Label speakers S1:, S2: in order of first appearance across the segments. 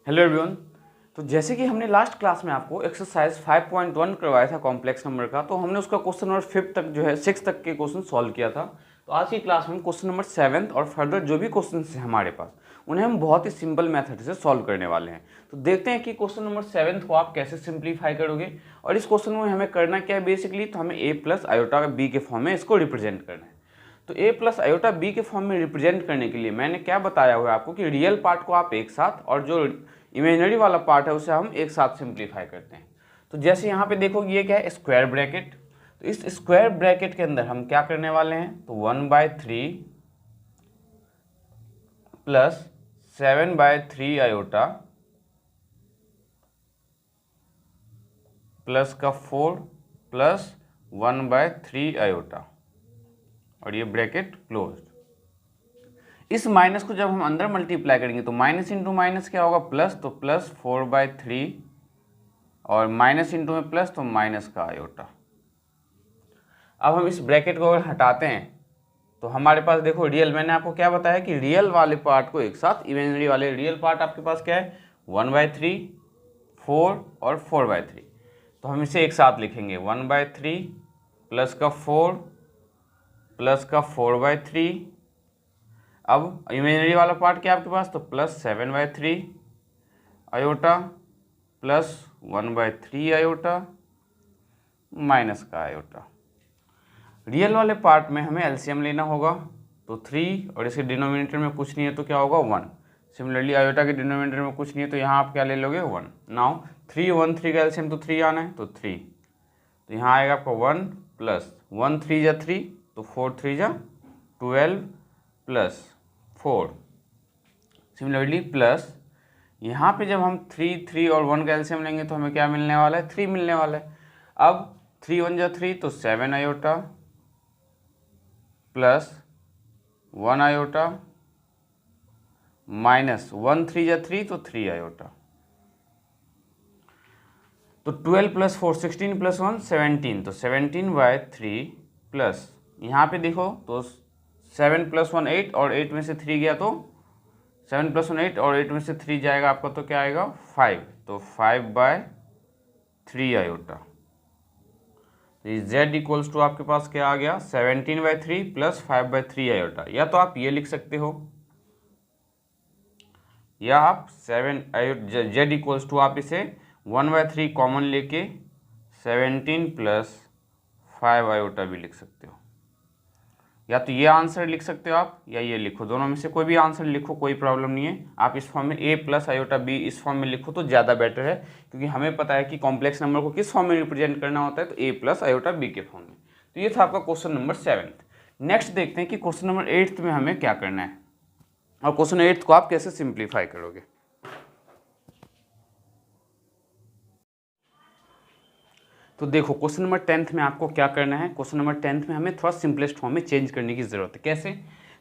S1: Hello everyone. तो जैसे कि हमने लास्ट क्लास में आपको एक्सरसाइज 5.1 करवाया था कॉम्प्लेक्स नंबर का, तो हमने उसका क्वेश्चन नंबर 5 तक जो है 6 तक के क्वेश्चन सॉल्व किया था। तो आज की क्लास में हम क्वेश्चन नंबर 7 और फर्दर जो भी क्वेश्चन हैं हमारे पास, उन्हें हम बहुत ही सिंपल मेथड से सॉल्व करने वाले हैं। तो देखते हैं कि क्वेश्चन नंबर 7 को आप कैसे सिंप्लीफाई करोगे और इस क्वेश्चन में हमें करना क्या है बेसिकली। तो हमें a प्लस आयोटा बी के फॉर्म में इसको रिप्रेजेंट करना है। तो a प्लस आयोटा बी के फॉर्म में रिप्रेजेंट करने के लिए मैंने क्या बताया हुआ है आपको कि रियल पार्ट को आप एक साथ और जो इमेजिनरी वाला पार्ट है उसे हम एक साथ सिंप्लीफाई करते हैं। तो जैसे यहाँ पे देखो ये क्या है, स्क्वायर ब्रैकेट। तो इस स्क्वायर ब्रैकेट के अंदर हम क्या करने वाले हैं, तो 1/3 प्लस 7/3 आयोटा प्लस का 4 प्लस 1/3 आयोटा और ये ब्रैकेट क्लोज्ड। इस माइनस को जब हम अंदर मल्टीप्लाई करेंगे तो माइनस इंटू माइनस क्या होगा, प्लस। तो प्लस 4/3 और माइनस इंटू में प्लस तो माइनस का आयोटा। अब हम इस ब्रैकेट को अगर हटाते हैं तो हमारे पास देखो रियल, मैंने आपको क्या बताया कि रियल वाले पार्ट को एक साथ, इमेजिनरी वाले रियल पार्ट आपके पास क्या है 1/3, 4 और 4/3। तो हम इसे एक साथ लिखेंगे 1/3 प्लस का 4 प्लस का 4/3। अब इमेजिनरी वाला पार्ट क्या है आपके पास, तो plus 7/3 iota plus 1/3 iota minus का आयोटा। रियल वाले पार्ट में हमें एलसीएम लेना होगा, तो 3 और इसके डिनोमिनेटर में कुछ नहीं है तो क्या होगा 1। सिमिलरली आयोटा के डिनोमिनेटर में कुछ नहीं है तो यहाँ आप क्या ले लोगे 1। नाउ 3 1 3 का एलसीएम तो 3 आना है, तो 3। तो यहाँ आएगा आपका 1 प्लस 1 3 जा 3 तो 4 3 जा 12 प्लस 4। सिमिलरली प्लस यहाँ पे जब हम 3 3 और 1 का एलसीएम लेंगे तो हमें क्या मिलने वाला है, 3 मिलने वाला है। अब 3 1 जा 3 तो 7 आयोटा प्लस 1 आयोटा माइनस 1 3 जा 3 तो 3 आयोटा। तो 12 प्लस 4 16 प्लस 1 17, तो 17/3 प्लस यहाँ पे देखो तो 7 प्लस 1 8 और 8 में से 3 गया तो 7 प्लस 1 8 और 8 में से 3 जाएगा आपका तो क्या आएगा 5, तो 5/3 आयोटा। तो ये z इक्वल्स टू आपके पास क्या आ गया 17/3 प्लस 5/3 आयोटा। या तो आप ये लिख सकते हो या आप z इक्वल्स टू आप इसे 1/3 कॉमन लेके 17 प्लस 5 आयोटा भी लिख सकते हो। या तो ये आंसर लिख सकते हो आप या ये लिखो, दोनों में से कोई भी आंसर लिखो, कोई प्रॉब्लम नहीं है। आप इस फॉर्म में a प्लस आयोटा b इस फॉर्म में लिखो तो ज़्यादा बेटर है, क्योंकि हमें पता है कि कॉम्प्लेक्स नंबर को किस फॉर्म में रिप्रेजेंट करना होता है, तो a प्लस आयोटा b के फॉर्म में। तो ये था आपका क्वेश्चन नंबर 7। नेक्स्ट देखते हैं कि क्वेश्चन नंबर 8 में हमें क्या करना है और क्वेश्चन 8 को आप कैसे सिंप्लीफाई करोगे। तो देखो क्वेश्चन नंबर 10 में आपको क्या करना है, क्वेश्चन नंबर 10 में हमें थोड़ा सिंपलेस्ट फॉर्म में चेंज करने की ज़रूरत है। कैसे,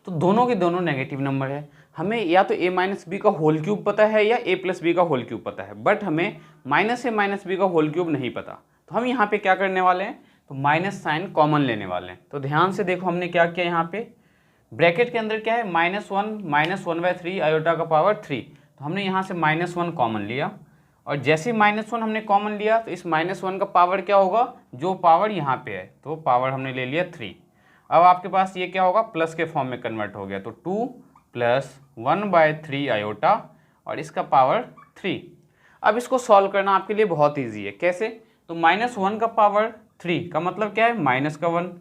S1: तो दोनों के दोनों नेगेटिव नंबर है, हमें या तो a माइनस बी का होल क्यूब पता है या a प्लस बी का होल क्यूब पता है, बट हमें माइनस a माइनस बी का होल क्यूब नहीं पता। तो हम यहाँ पे क्या करने वाले हैं, तो माइनस साइन कॉमन लेने वाले हैं। तो ध्यान से देखो हमने क्या किया, यहाँ पे ब्रैकेट के अंदर क्या है -1 माइनस 1/3 आयोटा का पावर 3, तो हमने यहाँ से -1 कॉमन लिया और जैसे -1 हमने कॉमन लिया तो इस -1 का पावर क्या होगा, जो पावर यहाँ पे है तो पावर हमने ले लिया 3। अब आपके पास ये क्या होगा, प्लस के फॉर्म में कन्वर्ट हो गया, तो 2 प्लस 1/3 आयोटा और इसका पावर 3। अब इसको सॉल्व करना आपके लिए बहुत ईजी है। कैसे, तो -1 का पावर 3 का मतलब क्या है, माइनस का 1।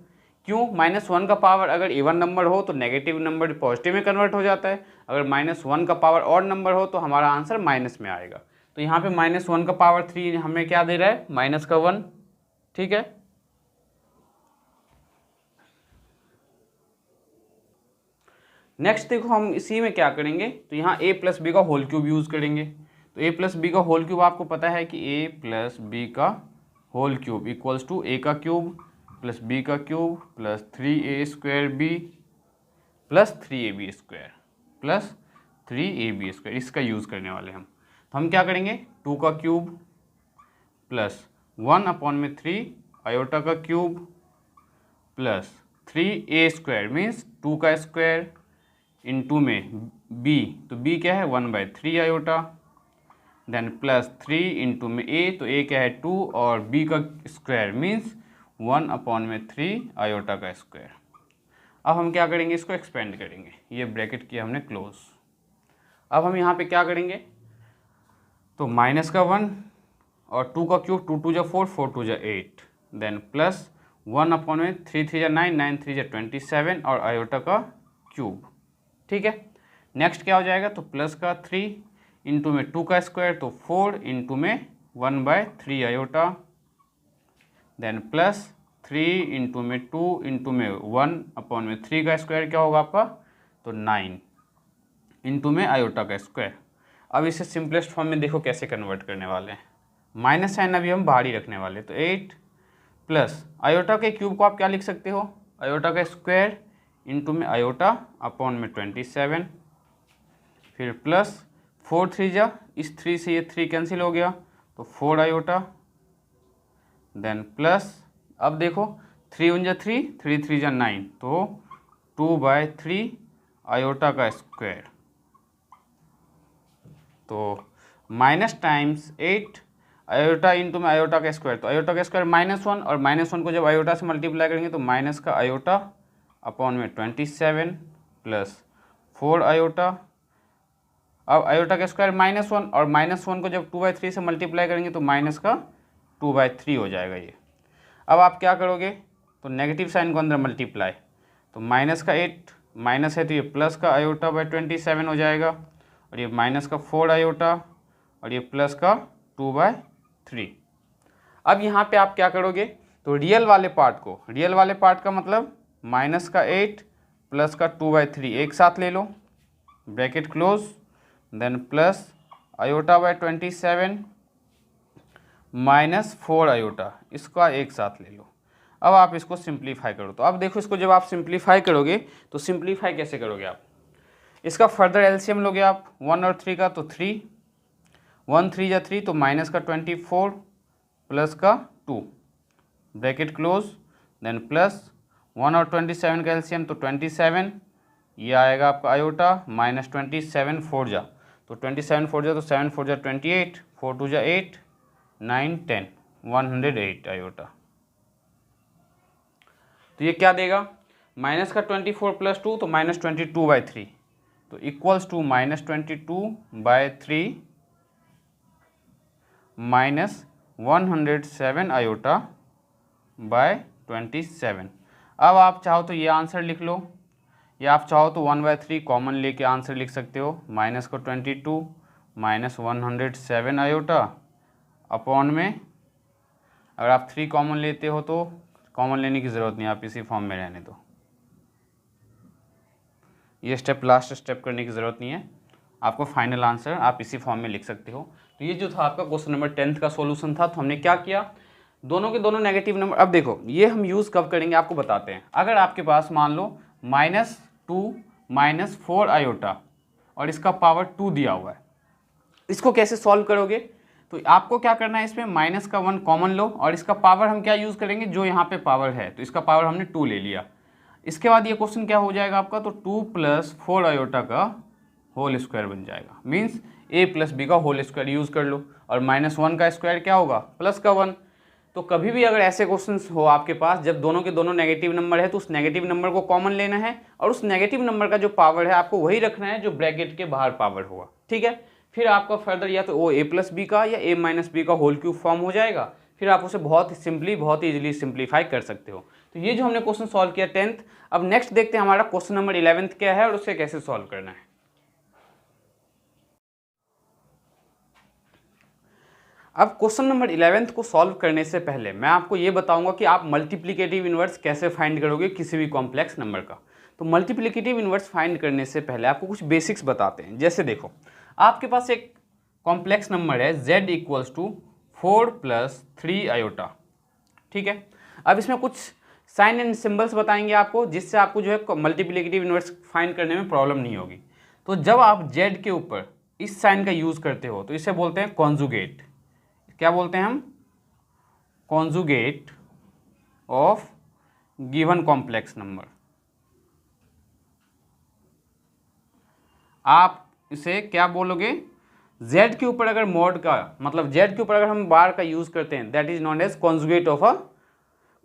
S1: क्यों, -1 का पावर अगर इवन नंबर हो तो नेगेटिव नंबर पॉजिटिव में कन्वर्ट हो जाता है, अगर -1 का पावर ऑड नंबर हो तो हमारा आंसर माइनस में आएगा। तो यहाँ पे -1 का पावर 3 हमें क्या दे रहा है, माइनस का 1। ठीक है, नेक्स्ट देखो हम इसी में क्या करेंगे, तो यहाँ a प्लस बी का होल क्यूब यूज़ करेंगे। तो a प्लस बी का होल क्यूब आपको पता है कि a प्लस बी का whole cube equals to a का क्यूब प्लस b का cube plus 3a² plus 3ab² plus 3ab², इसका यूज़ करने वाले हम। तो हम क्या करेंगे, 2 का क्यूब प्लस 1/3 आयोटा का क्यूब प्लस 3a² मीन्स 2 का स्क्वायर इंटू में b, तो b क्या है 1/3 आयोटा देन प्लस 3 इंटू में ए, तो ए क्या है 2 और बी का स्क्वायर मीन्स 1/3 आयोटा का स्क्वायर। अब हम क्या करेंगे, इसको एक्सपेंड करेंगे, ये ब्रैकेट किया हमने क्लोज। अब हम यहाँ पे क्या करेंगे, तो माइनस का 1 और 2 का क्यूब, 2 2 जा 4, 4 2 जा 8, देन प्लस 1/3 3 जा 9, 9 3 जा 27 और आयोटा का क्यूब। ठीक है, नेक्स्ट क्या हो जाएगा, तो प्लस का 3 इंटू में 2 का स्क्वायर, तो 4 इंटू में 1/3 आयोटा, देन प्लस 3 इंटू में 2 इंटू में 1/3 का स्क्वायर क्या होगा आपका, तो 9 इंटू में आयोटा का स्क्वायर। अब इसे सिंपलेस्ट फॉर्म में देखो कैसे कन्वर्ट करने वाले हैं, माइनस साइन अभी हम बाहर ही रखने वाले, तो 8 प्लस आयोटा के क्यूब को आप क्या लिख सकते हो, आयोटा का स्क्वायर इंटू में आयोटा अपॉन में 27, फिर प्लस 4 3 जा, इस 3 से ये 3 कैंसिल हो गया, तो 4 आयोटा, देन प्लस अब देखो 3 1 जा 3, 3 3 जा 9, तो 2/3 आयोटा का स्क्वायर, तो माइनस टाइम्स 8 आयोटा इंटू में आयोटा का स्क्वायर, तो आयोटा का स्क्वायर -1 और -1 को जब आयोटा से मल्टीप्लाई करेंगे तो माइनस का आयोटा अपॉन में 27 प्लस 4 आयोटा। अब आयोटा का स्क्वायर -1 और -1 को जब 2/3 से मल्टीप्लाई करेंगे तो माइनस का 2/3 हो जाएगा ये। अब आप क्या करोगे, तो नेगेटिव साइन को अंदर मल्टीप्लाई, तो माइनस का 8 माइनस है तो ये प्लस का आयोटा बाय 27 हो जाएगा, और ये माइनस का 4 आयोटा और ये प्लस का 2/3। अब यहाँ पे आप क्या करोगे, तो रियल वाले पार्ट का मतलब माइनस का 8 प्लस का 2/3 एक साथ ले लो, bracket close, then plus iota by 27 minus 4 iota, इसका एक साथ ले लो। अब आप इसको सिंप्लीफाई करो, तो अब देखो इसको जब आप सिंप्लीफाई करोगे तो सिंप्लीफाई कैसे करोगे आप, इसका फर्दर एलसीएम लोगे आप 1 और 3 का, तो 3 1 3 जा 3, तो माइनस का 24 प्लस का 2 ब्रैकेट क्लोज, देन प्लस 1 और 27 का एलसीएम, तो 27, ये आएगा आपका आयोटा माइनस 27 4 जा, तो 27 4 जा, तो 7 4 जा 28, 4 2 जा 8, 9 10 108 आयोटा। तो ये क्या देगा, माइनस का 24 प्लस 2, तो माइनस 22/3, तो equals to minus 22/3 minus 107 iota by 27। अब आप चाहो तो ये आंसर लिख लो, या आप चाहो तो 1/3 कॉमन लेके आंसर लिख सकते हो, माइनस को 22 माइनस 107 आयोटा अपॉन में, अगर आप 3 कॉमन लेते हो तो कॉमन लेने की ज़रूरत नहीं, आप इसी फॉर्म में रहने दो, ये स्टेप लास्ट स्टेप करने की ज़रूरत नहीं है, आपको फाइनल आंसर आप इसी फॉर्म में लिख सकते हो। तो ये जो था आपका क्वेश्चन नंबर 10 का सॉल्यूशन था। तो हमने क्या किया, दोनों के दोनों नेगेटिव नंबर। अब देखो ये हम यूज़ कब करेंगे आपको बताते हैं। अगर आपके पास मान लो -2 -4 आयोटा और इसका पावर 2 दिया हुआ है, इसको कैसे सॉल्व करोगे, तो आपको क्या करना है, इसमें माइनस का 1 कॉमन लो और इसका पावर हम क्या यूज़ करेंगे, जो यहाँ पे पावर है तो इसका पावर हमने 2 ले लिया। इसके बाद ये क्वेश्चन क्या हो जाएगा आपका, तो 2 + 4 आयोटा का होल स्क्वायर बन जाएगा, मीन्स a + b का होल स्क्वायर यूज़ कर लो, और -1 का स्क्वायर क्या होगा, प्लस का 1। तो कभी भी अगर ऐसे क्वेश्चंस हो आपके पास जब दोनों के दोनों नेगेटिव नंबर है, तो उस नेगेटिव नंबर को कॉमन लेना है और उस नेगेटिव नंबर का जो पावर है आपको वही रखना है जो ब्रैकेट के बाहर पावर होगा, ठीक है। फिर आपका फर्दर या तो वो a + b का या a - b का होल क्यूब फॉर्म हो जाएगा, फिर आप उसे बहुत सिंपली बहुत ईजिली सिंप्लीफाई कर सकते हो। तो ये जो हमने क्वेश्चन सॉल्व किया 10th। अब नेक्स्ट देखते हैं हमारा क्वेश्चन नंबर 11th क्या है और उसे कैसे सॉल्व करना है। अब क्वेश्चन नंबर 11th को सॉल्व करने से पहले मैं आपको ये बताऊंगा कि आप मल्टीप्लिकेटिव इनवर्स कैसे फाइंड करोगे किसी भी कॉम्प्लेक्स नंबर का। तो मल्टीप्लिकेटिव इनवर्स फाइंड करने से पहले आपको कुछ बेसिक्स बताते हैं। जैसे देखो, आपके पास एक कॉम्प्लेक्स नंबर है z = 4 + 3 आयोटा, ठीक है। अब इसमें कुछ साइन एंड सिंबल्स बताएंगे आपको, जिससे आपको जो है मल्टीप्लिकेटिव इनवर्स फाइंड करने में प्रॉब्लम नहीं होगी। तो जब आप z के ऊपर इस साइन का यूज़ करते हो तो इसे बोलते हैं कॉन्जुगेट। क्या बोलते हैं हम, conjugate of given complex number. आप इसे क्या बोलोगे, z के ऊपर अगर मॉड का मतलब z के ऊपर अगर हम बार का यूज़ करते हैं that is known as conjugate of a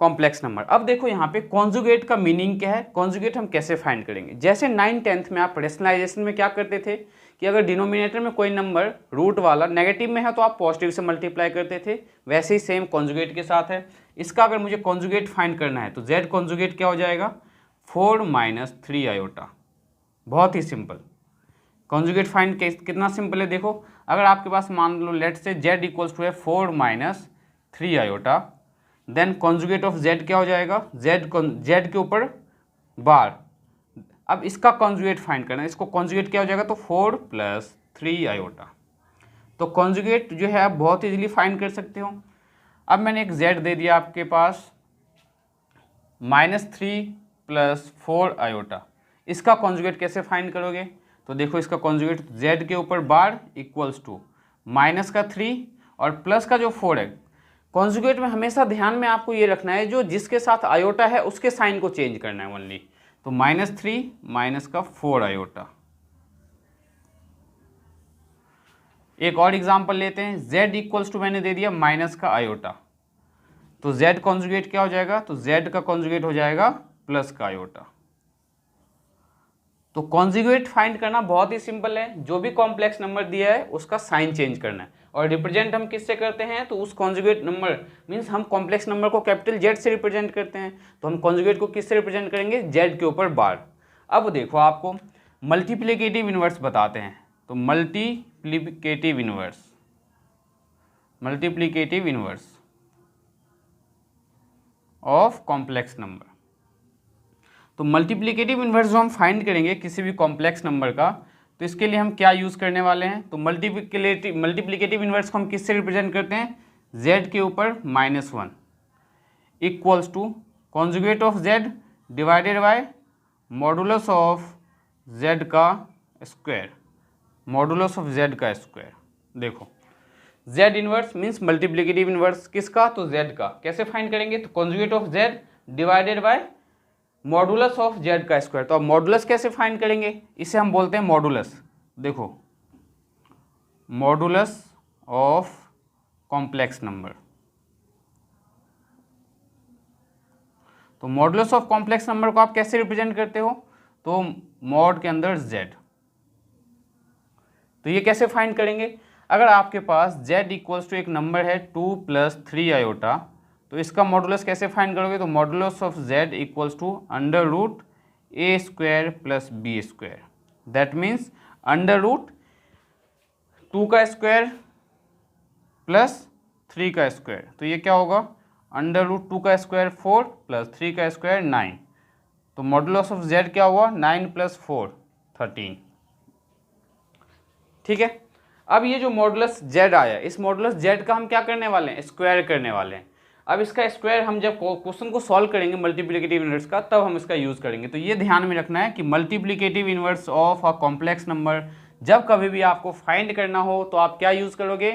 S1: complex number. अब देखो यहाँ पे कॉन्जुगेट का मीनिंग क्या है, कॉन्जुगेट हम कैसे फाइंड करेंगे। जैसे 9th-10th में आप रेशनलाइजेशन में क्या करते थे कि अगर डिनोमिनेटर में कोई नंबर रूट वाला नेगेटिव में है तो आप पॉजिटिव से मल्टीप्लाई करते थे, वैसे ही सेम कॉन्जुगेट के साथ है। इसका अगर मुझे कॉन्जुगेट फाइंड करना है तो z कॉन्जुगेट क्या हो जाएगा, 4 - 3 आयोटा। बहुत ही सिंपल। कॉन्जुगेट फाइंड कितना सिंपल है, देखो अगर आपके पास मान लो let's say z equals to है 4 - 3 iota, then conjugate of z क्या हो जाएगा, z के ऊपर बार। अब इसका कॉन्जुगेट फाइंड करना है, इसको कॉन्जुगेट क्या हो जाएगा तो 4 + 3 आयोटा। तो कॉन्जुगेट जो है आप बहुत इजीली फाइंड कर सकते हो। अब मैंने एक z दे दिया आपके पास -3 + 4 आयोटा। इसका कॉन्जुगेट कैसे फाइंड करोगे, तो देखो इसका कॉन्जुगेट z के ऊपर बार इक्वल्स टू -3 और प्लस का जो 4 है। कॉन्जुगेट में हमेशा ध्यान में आपको ये रखना है जो जिसके साथ आयोटा है उसके साइन को चेंज करना है ओनली। तो -3 - 4 आयोटा। एक और एग्जांपल लेते हैं, z इक्वल्स टू मैंने दे दिया माइनस का आयोटा, तो z कॉन्जुगेट क्या हो जाएगा, तो z का कॉन्जुगेट हो जाएगा प्लस का आयोटा। तो कॉन्जुगेट फाइंड करना बहुत ही सिंपल है, जो भी कॉम्प्लेक्स नंबर दिया है उसका साइन चेंज करना है। और रिप्रेजेंट हम किससे करते हैं, तो उस कॉन्जुगेट नंबर मीन्स हम कॉम्प्लेक्स नंबर को कैपिटल Z से रिप्रेजेंट करते हैं, तो हम कॉन्जुगेट को किससे रिप्रेजेंट करेंगे, Z के ऊपर बार। अब देखो आपको मल्टीप्लिकेटिव इन्वर्स बताते हैं, तो multiplicative inverse of complex number. तो मल्टीप्लिकेटिव इन्वर्स जो हम फाइंड करेंगे किसी भी कॉम्प्लेक्स नंबर का, तो इसके लिए हम क्या यूज़ करने वाले हैं, तो मल्टीप्लिकेटिव इन्वर्स को हम किससे रिप्रेजेंट करते हैं, z के ऊपर -1 equals to conjugate of z divided by modulus of z का स्क्वायर, मॉडुलस ऑफ z का स्क्वायर। देखो z inverse means multiplicative inverse किसका, तो z का। कैसे फाइंड करेंगे, तो conjugate of z divided by modulus of z का स्क्वायर। तो अब मॉडुलस कैसे फाइंड करेंगे, इसे हम बोलते हैं मॉडुलस। देखो मॉडुलस ऑफ कॉम्प्लेक्स नंबर, तो मॉडुलस ऑफ कॉम्प्लेक्स नंबर को आप कैसे रिप्रेजेंट करते हो, तो मॉड के अंदर z। तो ये कैसे फाइंड करेंगे, अगर आपके पास z इक्वल्स टू एक नंबर है 2 + 3 आयोटा, तो इसका मॉडुलस कैसे फाइंड करोगे, तो modulus of z equals to √a² + b²। That means √2 का स्क्वायर प्लस 3 का स्क्वायर, तो ये क्या होगा, √2 का स्क्वायर 4 + 3 का स्क्वायर 9। तो मॉडुलस ऑफ z क्या हुआ, 9 + 4 13। ठीक है। अब ये जो मॉडुलस z आया, इस मॉडुलस z का हम क्या करने वाले हैं, स्क्वायर करने वाले हैं। अब इसका स्क्वायर हम जब क्वेश्चन को सॉल्व करेंगे मल्टीप्लिकेटिव इन्वर्स का, तब हम इसका यूज़ करेंगे। तो ये ध्यान में रखना है कि multiplicative inverse of a complex number जब कभी भी आपको फाइंड करना हो तो आप क्या यूज़ करोगे,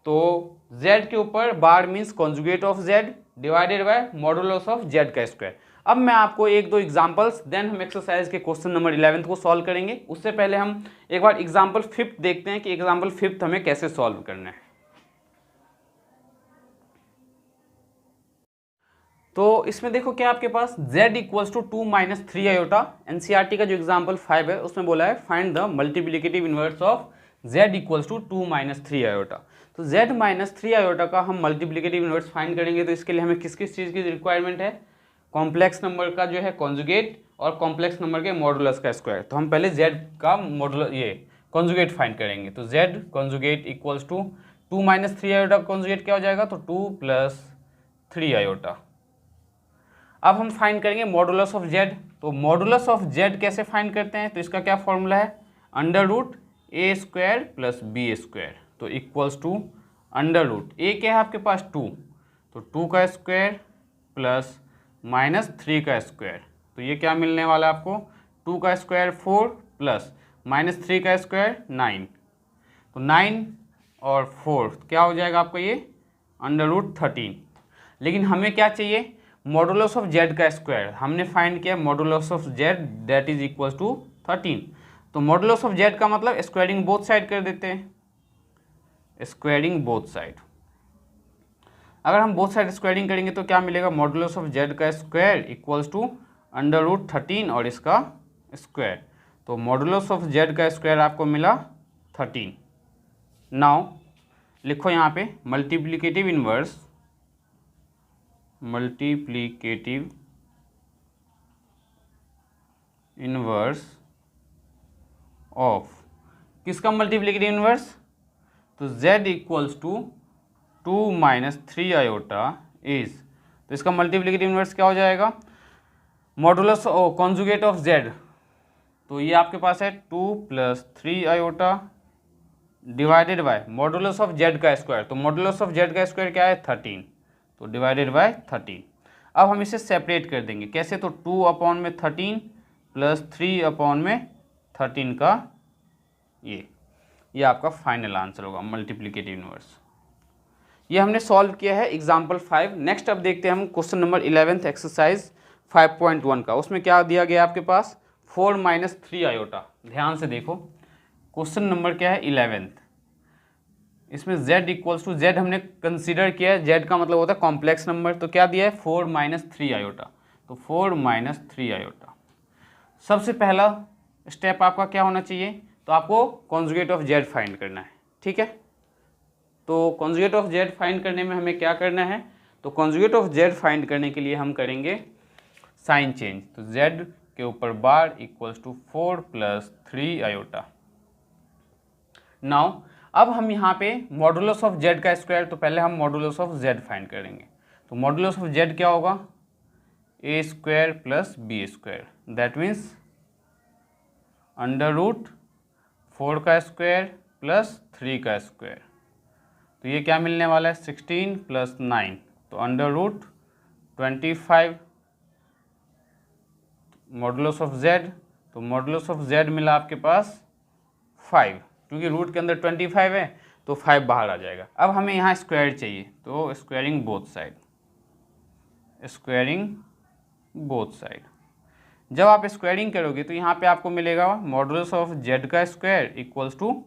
S1: तो z के ऊपर बार means conjugate of z divided by modulus of z का स्क्वायर। अब मैं आपको एक दो एग्जांपल्स, देन हम एक्सरसाइज के क्वेश्चन नंबर 11 को सॉल्व करेंगे। उससे पहले हम एक बार एग्जांपल 5 देखते हैं कि एग्जांपल 5 हमें कैसे सॉल्व करना है। तो इसमें देखो क्या आपके पास z equals to 2 - 3 iota. NCERT का जो एग्जांपल 5 है उसमें बोला है find the multiplicative inverse of z equals to 2 - 3 iota. तो z - 3 आयोटा का हम मल्टीप्लिकेटिव इन्वर्स फाइंड करेंगे, तो इसके लिए हमें किस किस चीज़ की रिक्वायरमेंट है, कॉम्प्लेक्स नंबर का जो है कॉन्जुगेट और कॉम्प्लेक्स नंबर के मॉडुलस का स्क्वायर। तो हम पहले z का मॉडुलस ये कॉन्जुगेट फाइंड करेंगे। तो z conjugate equals to 2 - 3 iota conjugate क्या हो जाएगा, तो 2 + 3 आयोटा। अब हम फाइंड करेंगे मॉडुलस ऑफ z। तो मॉडुलस ऑफ z कैसे फाइंड करते हैं, तो इसका क्या फॉर्मूला है, √a² + b²। तो इक्वल्स टू a क्या है आपके पास 2, तो 2 का स्क्वायर प्लस -3 का स्क्वायर। तो ये क्या मिलने वाला है आपको, 2 का स्क्वायर 4 प्लस -3 का स्क्वायर 9। तो 9 और 4 क्या हो जाएगा आपका ये √13। लेकिन हमें क्या चाहिए, मॉडुलस ऑफ z का स्क्वायर। हमने फाइंड किया modulus of z that is equals to 13। तो मॉडुलस ऑफ z का मतलब स्क्वायरिंग बोथ साइड कर देते हैं। Squaring both side. अगर हम बोथ साइड स्क्वायरिंग करेंगे तो क्या मिलेगा, मॉडुलस ऑफ जेड का स्क्वायर इक्वल्स टू √13 और इसका स्क्वायर। तो मॉडुलस ऑफ जेड का स्क्वायर आपको मिला 13। नाउ लिखो यहाँ पे मल्टीप्लिकेटिव इन्वर्स ऑफ किसका मल्टीप्लिकेटिव इन्वर्स, तो z equals to 2 - 3 iota is, तो इसका मल्टीप्लिकेटिव इन्वर्स क्या हो जाएगा, मॉडुलस कॉन्जुगेट ऑफ z, तो ये आपके पास है 2 + 3 iota divided by modulus of z का स्क्वायर, तो मॉडुलस ऑफ z का स्क्वायर क्या है 13, तो डिवाइडेड बाय 13। अब हम इसे सेपरेट कर देंगे कैसे, तो 2/13 + 3/13 का ये आपका फाइनल आंसर होगा मल्टीप्लिकेटिव इन्वर्स। ये हमने सॉल्व किया है एग्जाम्पल 5। नेक्स्ट अब देखते हैं हम क्वेश्चन नंबर 11th एक्सरसाइज 5.1 का। उसमें क्या दिया गया आपके पास, 4 - 3 आयोटा। ध्यान से देखो क्वेश्चन नंबर क्या है 11th, इसमें z इक्वल्स टू, z हमने कंसीडर किया है, z का मतलब होता है कॉम्प्लेक्स नंबर, तो क्या दिया है 4 - 3 आयोटा, तो 4 - 3 आयोटा। सबसे पहला स्टेप आपका क्या होना चाहिए, तो आपको कॉन्जुगेट ऑफ z फाइंड करना है, ठीक है। तो कॉन्जुगेट ऑफ z फाइंड करने में हमें क्या करना है, तो कॉन्जुगेट ऑफ z फाइंड करने के लिए हम करेंगे साइन चेंज, तो z के ऊपर बार इक्वल्स टू 4 + 3 आयोटा। नाउ अब हम यहाँ पे मॉडुलस ऑफ z का स्क्वायर, तो पहले हम मॉडुलस ऑफ z फाइंड करेंगे, तो मॉडुलस ऑफ z क्या होगा, a² + b², दैट मीन्स √4 का स्क्वायर + 3 का स्क्वायर, तो ये क्या मिलने वाला है 16 + 9, तो √25 मॉडुलस ऑफ z, तो मॉडुलस ऑफ z मिला आपके पास 5, क्योंकि रूट के अंदर 25 है तो 5 बाहर आ जाएगा। अब हमें यहाँ स्क्वायर चाहिए, तो स्क्वायरिंग बोथ साइड, जब आप स्क्वायरिंग करोगे तो यहाँ पे आपको मिलेगा मॉडुलस ऑफ z का स्क्वायर इक्वल्स टू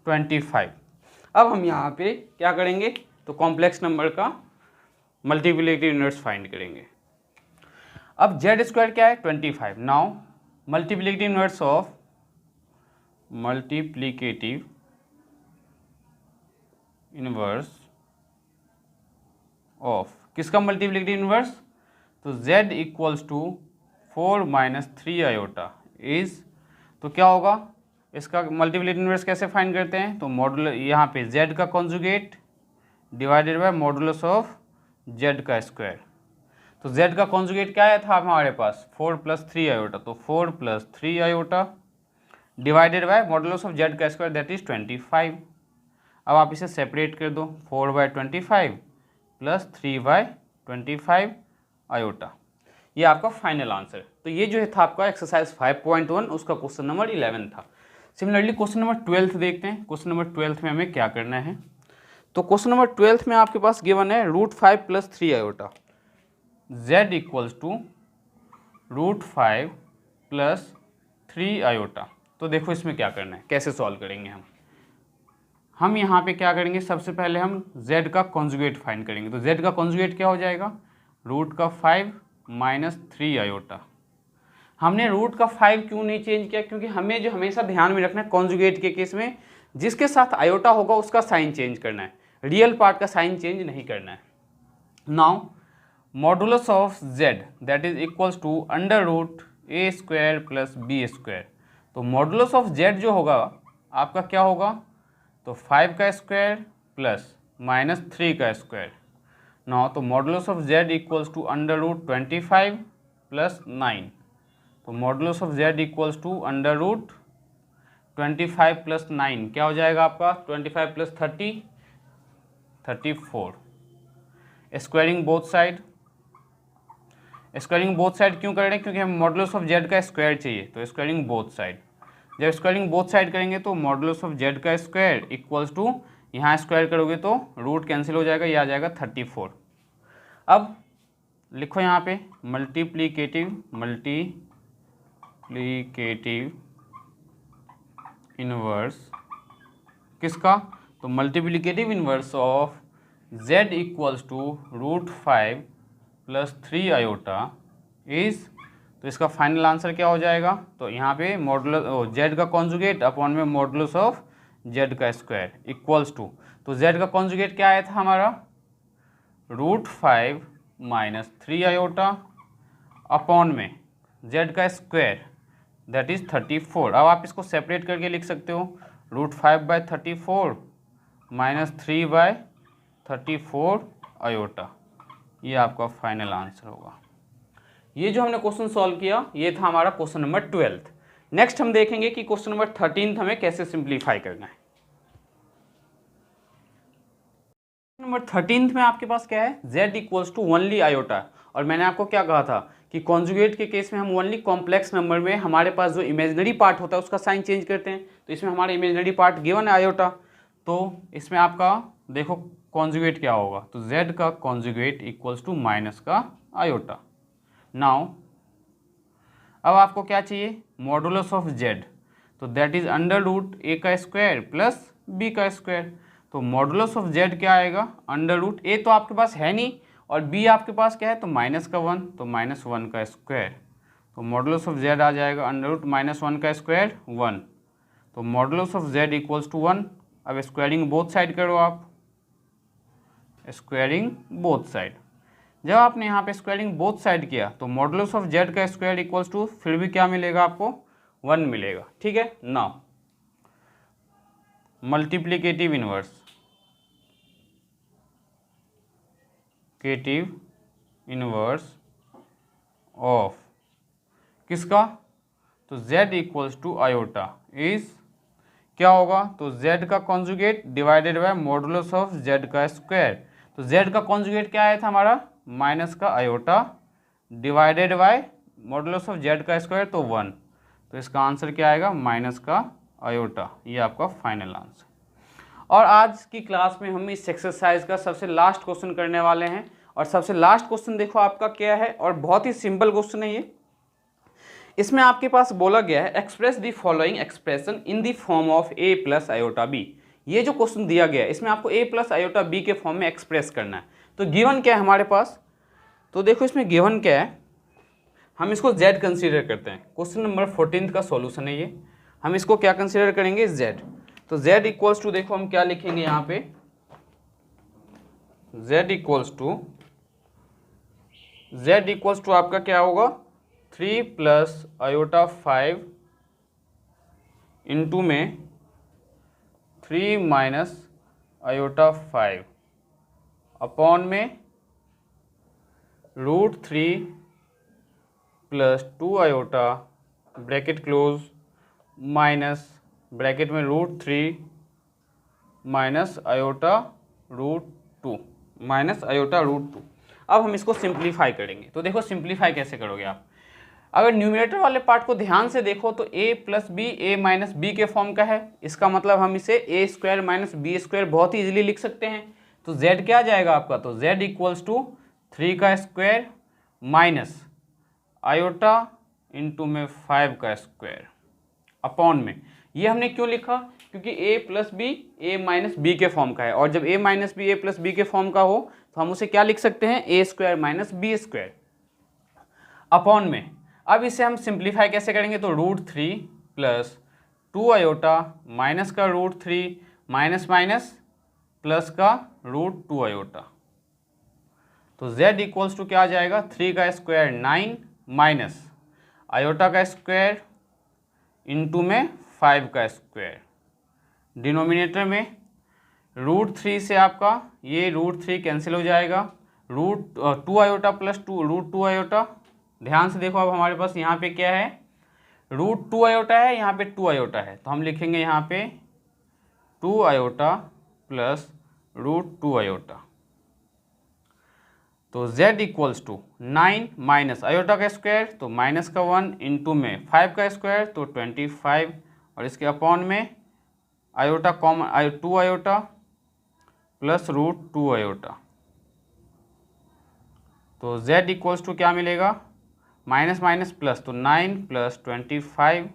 S1: 25। अब हम यहाँ पे क्या करेंगे, तो कॉम्प्लेक्स नंबर का मल्टीप्लिकेटिव इन्वर्स फाइंड करेंगे। अब z स्क्वायर क्या है 25, नाउ मल्टीप्लिकेटिव इन्वर्स ऑफ किसका मल्टीप्लिकेटिव इन्वर्स, तो z equals to 4 - 3 iota is, तो क्या होगा, इसका मल्टीप्लिकेटिव इन्वर्स कैसे फाइंड करते हैं, तो मॉडुलस यहाँ पे z का conjugate divided by modulus of z का स्क्वायर, तो z का कॉन्जुगेट क्या आया था हमारे पास 4 + 3 आयोटा, तो 4 + 3 iota divided by modulus of z का स्क्वायर दैट इज 25। अब आप इसे सेपरेट कर दो, 4/25 + 3/25 आयोटा, ये आपका फाइनल आंसर। तो ये जो है था आपका एक्सरसाइज 5.1, उसका क्वेश्चन नंबर 11 था। सिमिलरली क्वेश्चन नंबर 12 देखते हैं, क्वेश्चन नंबर 12 में हमें क्या करना है, तो क्वेश्चन नंबर 12 में आपके पास गिवन है √5 + 3 iota, z equals to √5 + 3 iota. तो देखो इसमें क्या करना है, कैसे सॉल्व करेंगे हम यहाँ पे क्या करेंगे, सबसे पहले हम z का कॉन्जुगेट फाइंड करेंगे, तो z का कॉन्जुगेट क्या हो जाएगा, √5 - 3 आयोटा। हमने रूट का 5 क्यों नहीं चेंज किया, क्योंकि हमें जो हमेशा ध्यान में रखना है कॉन्जुगेट के केस में जिसके साथ आयोटा होगा उसका साइन चेंज करना है, रियल पार्ट का साइन चेंज नहीं करना है। Now modulus of z that is equals to √a² + b², तो मॉडुलस ऑफ z जो होगा आपका क्या होगा, तो 5 का स्क्वायर प्लस -3 का स्क्वायर। नाउ तो modulus of z equals to √25 + 9, तो modulus of z equals to √25 + 9 क्या हो जाएगा आपका 25 + 30 34। स्क्वायरिंग बोथ साइड क्यों कर रहे हैं, क्योंकि हम मॉडुलस ऑफ z का स्क्वायर चाहिए, तो स्क्वायरिंग बोथ साइड। जब स्क्वायरिंग बोथ साइड करेंगे तो मॉडुलस ऑफ z का स्क्वायर इक्वल्स टू, यहाँ स्क्वायर करोगे तो रूट कैंसिल हो जाएगा, ये आ जाएगा 34। अब लिखो यहाँ पे मल्टीप्लिकेटिव इन्वर्स किसका, तो multiplicative inverse of z equals to √5 plus 3 iota is, तो इसका फाइनल आंसर क्या हो जाएगा, तो यहाँ पे मॉडुलस z का कॉन्जुगेट अपॉन में मॉडुलस ऑफ z का स्क्वायर इक्वल्स टू, तो z का कॉन्जुगेट क्या आया था हमारा √5 माइनस 3 आयोटा अपॉन में z का स्क्वायर दैट इज 34। अब आप इसको सेपरेट करके लिख सकते हो, √5/34 माइनस 3/34 आयोटा, ये आपका फाइनल आंसर होगा। ये जो हमने क्वेश्चन सॉल्व किया ये था हमारा क्वेश्चन नंबर 12। नेक्स्ट हम देखेंगे कि क्वेश्चन नंबर 13 हमें कैसे सिंप्लीफाई करना है। नंबर 13 में आपके पास क्या है, z equals to only iota, और मैंने आपको क्या कहा था कि कॉन्जुगेट के केस में हम ओनली कॉम्प्लेक्स नंबर में हमारे पास जो इमेजिनरी पार्ट होता है उसका साइन चेंज करते हैं, तो इसमें हमारा इमेजिनरी पार्ट गिवन है आयोटा, तो इसमें आपका देखो कॉन्जुगेट क्या होगा, तो z का कॉन्जुगेट इक्वल्स टू माइनस का आयोटा। नाउ अब आपको क्या चाहिए, मॉडुलस ऑफ z, तो दैट इज √a का स्क्वायर प्लस b का स्क्वायर, तो मॉडुलस ऑफ z क्या आएगा, √a तो आपके पास है नहीं और b आपके पास क्या है, तो -1, तो -1 का स्क्वायर, तो मॉडुलस ऑफ z आ जाएगा √-1 का स्क्वायर 1, तो modulus of z equals to 1। अब स्क्वायरिंग बोथ साइड करो आप, स्क्वायरिंग बोथ साइड, जब आपने यहाँ पे स्क्वायरिंग बोथ साइड किया तो मॉडुलस ऑफ z का स्क्वायर इक्वल्स टू फिर भी क्या मिलेगा आपको, 1 मिलेगा, ठीक है। नाउ मल्टीप्लिकेटिव इनवर्स ऑफ किसका, तो z equals to iota is क्या होगा, तो z का conjugate divided by modulus of z का स्क्वायर, तो z का कॉन्जुगेट क्या आया था हमारा माइनस का iota divided by modulus of z का स्क्वायर, तो 1, तो इसका आंसर क्या आएगा माइनस का आयोटा, ये आपका फाइनल आंसर। और आज की क्लास में हम इस एक्सरसाइज का सबसे लास्ट क्वेश्चन करने वाले हैं, और सबसे लास्ट क्वेश्चन देखो आपका क्या है, और बहुत ही सिंपल क्वेश्चन है ये। इसमें आपके पास बोला गया है express the following expression in the form of a plus iota b। ये जो क्वेश्चन दिया गया है इसमें आपको a प्लस आयोटा b के फॉर्म में एक्सप्रेस करना है। तो गिवन क्या है हमारे पास, तो देखो इसमें गिवन क्या है, हम इसको z कंसीडर करते हैं। क्वेश्चन नंबर 14 का सॉल्यूशन है ये, हम इसको क्या कंसीडर करेंगे, z। तो z इक्वल्स टू देखो हम क्या लिखेंगे यहाँ पे, z इक्वल्स टू आपका क्या होगा 3 प्लस आयोटा 5 इंटू में 3 माइनस आयोटा 5 अपॉन में √3 plus 2 iota bracket close minus bracket में √3 माइनस आयोटा √2 माइनस आयोटा √2। अब हम इसको सिंप्लीफाई करेंगे, तो देखो सिंप्लीफाई कैसे करोगे आप, अगर न्यूमरेटर वाले पार्ट को ध्यान से देखो तो a plus b a minus b के फॉर्म का है, इसका मतलब हम इसे a square minus b square बहुत ही इजीली लिख सकते हैं। तो z क्या आ जाएगा आपका, तो z इक्वल्स टू 3 का स्क्वायर माइनस आयोटा इंटू में 5 का स्क्वायर अपॉन में, ये हमने क्यों लिखा, क्योंकि a plus b a minus b के फॉर्म का है, और जब a minus b a plus b के फॉर्म का हो तो हम उसे क्या लिख सकते हैं, a square minus b square upon में। अब इसे हम सिंप्लीफाई कैसे करेंगे, तो √3 प्लस 2 आयोटा माइनस का √3 माइनस माइनस प्लस का √2 आयोटा, तो z इक्वल्स टू क्या आ जाएगा 3 का स्क्वायर 9 माइनस आयोटा का स्क्वायर इंटू में 5 का स्क्वायर, डिनोमिनेटर में √3 से आपका ये √3 कैंसिल हो जाएगा, √2 आयोटा प्लस √2 आयोटा, ध्यान से देखो अब हमारे पास यहाँ पे क्या है, √2 आयोटा है, यहाँ पे 2 आयोटा है, तो हम लिखेंगे यहाँ पे 2 आयोटा प्लस √2 आयोटा, तो z equals to 9 minus iota का स्क्वायर तो माइनस का 1 इंटू में 5 का स्क्वायर तो 25, और इसके अपॉन में iota common 2 iota plus √2 iota, तो z इक्वल्स टू क्या मिलेगा, माइनस माइनस प्लस, तो 9 प्लस 25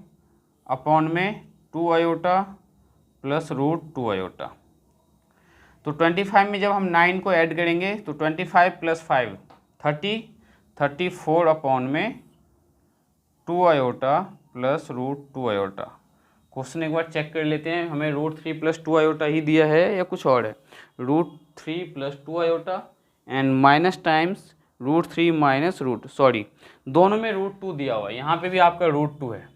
S1: अपॉन में 2 आयोटा प्लस √2 आयोटा, तो 25 में जब हम 9 को ऐड करेंगे तो 25 + 5 30, 34 अपॉन में 2 आयोटा प्लस √2 आयोटा। क्वेश्चन एक बार चेक कर लेते हैं, हमें √3 + 2 आयोटा ही दिया है या कुछ और है। √3 + 2 आयोटा एंड माइनस टाइम्स √3 - दोनों में √2 दिया हुआ है। यहाँ पे भी आपका √2 है,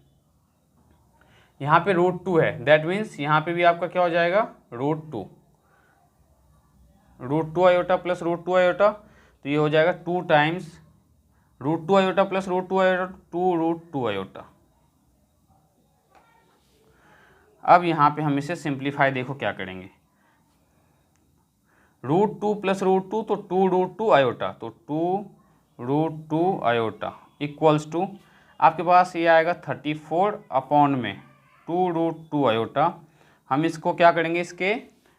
S1: यहाँ पे √2 है, दैट मीन्स यहाँ पे भी आपका क्या हो जाएगा √2 आयोटा प्लस √2 आयोटा, तो ये हो जाएगा 2 times √2 iota plus √2 iota 2 √2 iota. अब यहाँ पे हम इसे सिंप्लीफाई देखो क्या करेंगे, √2 + √2 तो 2 √2 आयोटा, तो 2 √2 आयोटा इक्वल्स टू आपके पास ये आएगा 34 अपॉन में 2 √2 आयोटा। हम इसको क्या करेंगे, इसके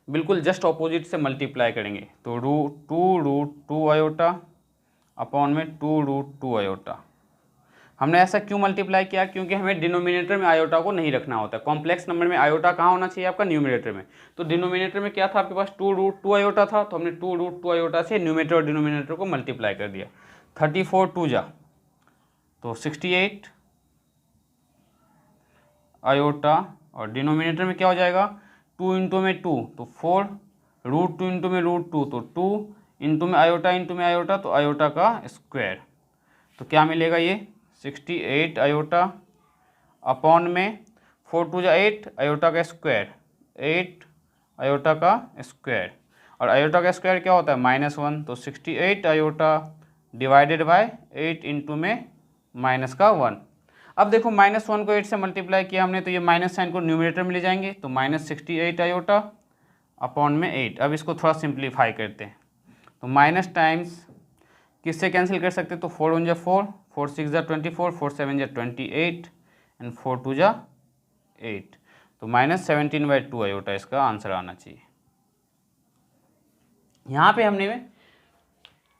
S1: बिल्कुल जस्ट ऑपोजिट से मल्टीप्लाई करेंगे, तो 2 √2 आयोटा अपॉन में 2 √2 आयोटा। हमने ऐसा क्यों मल्टीप्लाई किया, क्योंकि हमें डिनोमिनेटर में आयोटा को नहीं रखना होता है। कॉम्प्लेक्स नंबर में आयोटा कहाँ होना चाहिए आपका, न्यूमिनेटर में। तो डिनोमिनेटर में क्या था आपके पास 2 √2 आयोटा था, तो हमने 2 √2 आयोटा से न्यूमिनेटर और डिनोमिनेटर को मल्टीप्लाई कर दिया। 34 2 जा तो 68 आयोटा, और डिनोमिनेटर में क्या हो जाएगा 2 इंटू में 2 तो 4, √2 इंटू में √2 तो 2, इंटू में आयोटा तो आयोटा का स्क्वायर। तो क्या मिलेगा ये 68 आयोटा अपॉन में 4 2 जा 8 आयोटा का स्क्वायर, 8 आयोटा का स्क्वायर, और आयोटा का स्क्वायर क्या होता है -1, तो 68 आयोटा डिवाइडेड बाय 8 इंटू में -1। अब देखो -1 को 8 से मल्टीप्लाई किया हमने, तो ये माइनस साइन को न्यूमरेटर में ले जाएंगे, तो -68 आयोटा अपॉन में 8। अब इसको थोड़ा सिंप्लीफाई करते हैं, तो माइनस टाइम्स किससे कैंसिल कर सकते हैं, तो 4 1 जा 4, 4 6 जा 24, 4 7 जा 28 एंड 4 2 जा 8, तो -17/2 आयोटा इसका आंसर आना चाहिए। यहाँ पे हमने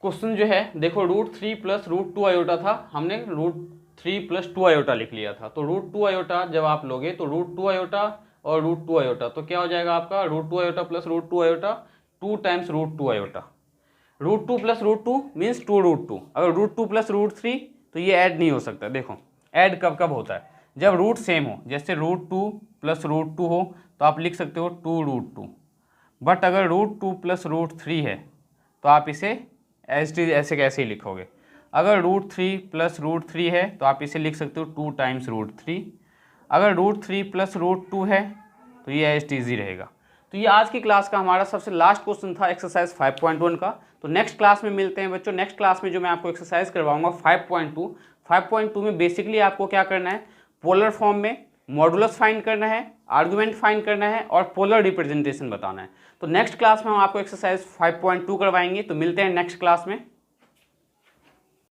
S1: क्वेश्चन जो है देखो √3 + √2 आयोटा था, हमने √3 + 2 आयोटा लिख लिया था। तो √2 आयोटा जब आप लोगे तो √2 आयोटा और √2 आयोटा, तो क्या हो जाएगा आपका √2 iota plus √2 iota 2 times √2 iota. √2 + √2 means 2 √2। अगर √2 + √3 तो ये ऐड नहीं हो सकता। देखो ऐड कब कब होता है, जब रूट सेम हो, जैसे √2 + √2 हो तो आप लिख सकते हो 2 √2, बट अगर √2 + √3 है तो आप इसे ऐसे कैसे ही लिखोगे। अगर √3 + √3 है तो आप इसे लिख सकते हो 2 टाइम्स √3। अगर √3 + √2 है तो ये एज टी रहेगा। तो ये आज की क्लास का हमारा सबसे लास्ट क्वेश्चन था एक्सरसाइज 5.1 का। तो नेक्स्ट क्लास में मिलते हैं बच्चों। नेक्स्ट क्लास में जो मैं आपको एक्सरसाइज करवाऊंगा 5.2 में बेसिकली आपको क्या करना है, पोलर फॉर्म में मॉडुलस फाइंड करना है, आर्गुमेंट फाइंड करना है और पोलर रिप्रेजेंटेशन बताना है। तो नेक्स्ट क्लास में हम आपको एक्सरसाइज 5.2 करवाएंगे। तो मिलते हैं नेक्स्ट क्लास में।